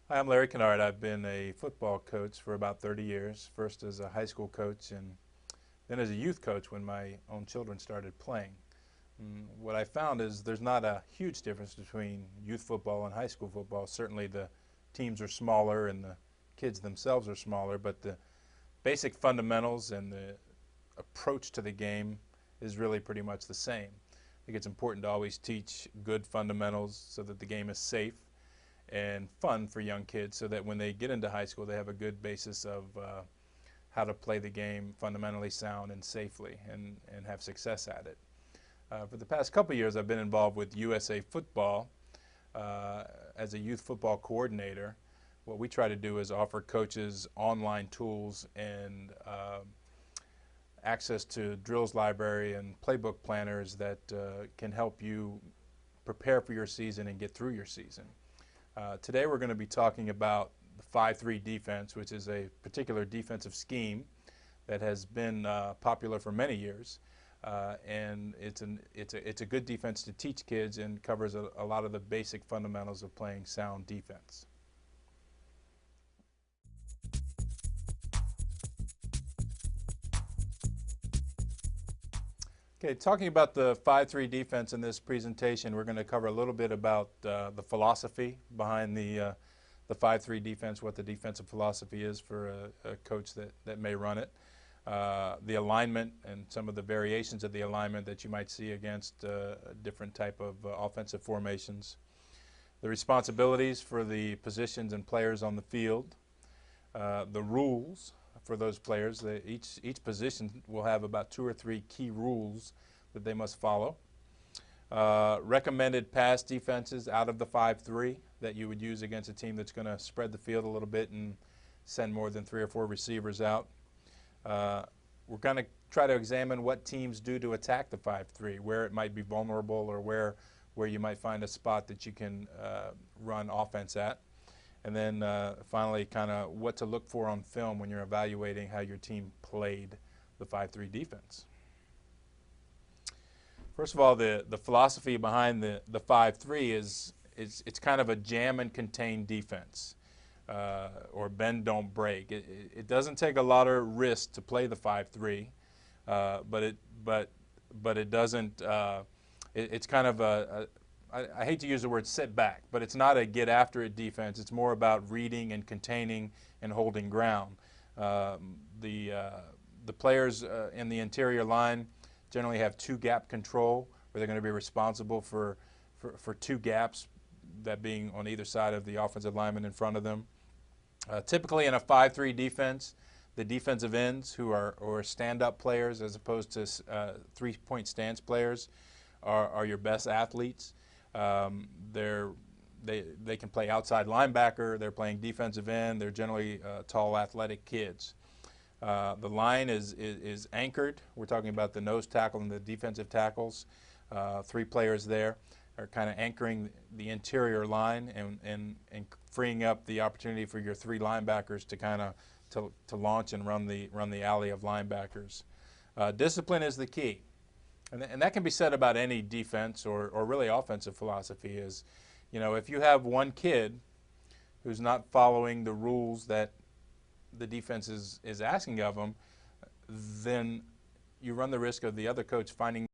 Hi, I'm Larry Canard. I've been a football coach for about 30 years, first as a high school coach and then as a youth coach when my own children started playing. And what I found is there's not a huge difference between youth football and high school football. Certainly the teams are smaller and the kids themselves are smaller, but the basic fundamentals and the approach to the game is really pretty much the same. I think it's important to always teach good fundamentals so that the game is safe and fun for young kids so that when they get into high school they have a good basis of how to play the game fundamentally sound and safely and have success at it. For the past couple of years I've been involved with USA Football as a youth football coordinator. What we try to do is offer coaches online tools and access to drills library and playbook planners that can help you prepare for your season and get through your season. Today we're going to be talking about the 5-3 defense, which is a particular defensive scheme that has been popular for many years. And it's a good defense to teach kids and covers a lot of the basic fundamentals of playing sound defense. Okay, talking about the 5-3 defense in this presentation, we're going to cover a little bit about the philosophy behind the 5-3 defense, what the defensive philosophy is for a coach that may run it, the alignment and some of the variations of the alignment that you might see against different type of offensive formations, the responsibilities for the positions and players on the field, the rules for those players. Each position will have about 2 or 3 key rules that they must follow. Recommended pass defenses out of the 5-3 that you would use against a team that's going to spread the field a little bit and send more than 3 or 4 receivers out. We're going to try to examine what teams do to attack the 5-3, where it might be vulnerable or where you might find a spot that you can run offense at. And then finally, kind of what to look for on film when you're evaluating how your team played the 5-3 defense. First of all, the philosophy behind the 5-3 is it's kind of a jam and contain defense, or bend don't break. It doesn't take a lot of risk to play the 5-3, but it doesn't. It's kind of I hate to use the word sit back, but it's not a get after it defense. It's more about reading and containing and holding ground. The players in the interior line generally have 2 gap control, where they're going to be responsible for 2 gaps, that being on either side of the offensive lineman in front of them. Typically in a 5-3 defense, the defensive ends, who are stand-up players as opposed to 3-point stance players, are your best athletes. They can play outside linebacker. They're playing defensive end. They're generally tall, athletic kids. The line is anchored. We're talking about the nose tackle and the defensive tackles. 3 players there are kind of anchoring the interior line and freeing up the opportunity for your 3 linebackers to kind of to launch and run the alley of linebackers. Discipline is the key. And that can be said about any defense or really offensive philosophy. Is, you know, if you have one kid who's not following the rules that the defense is asking of them, then you run the risk of the other coach finding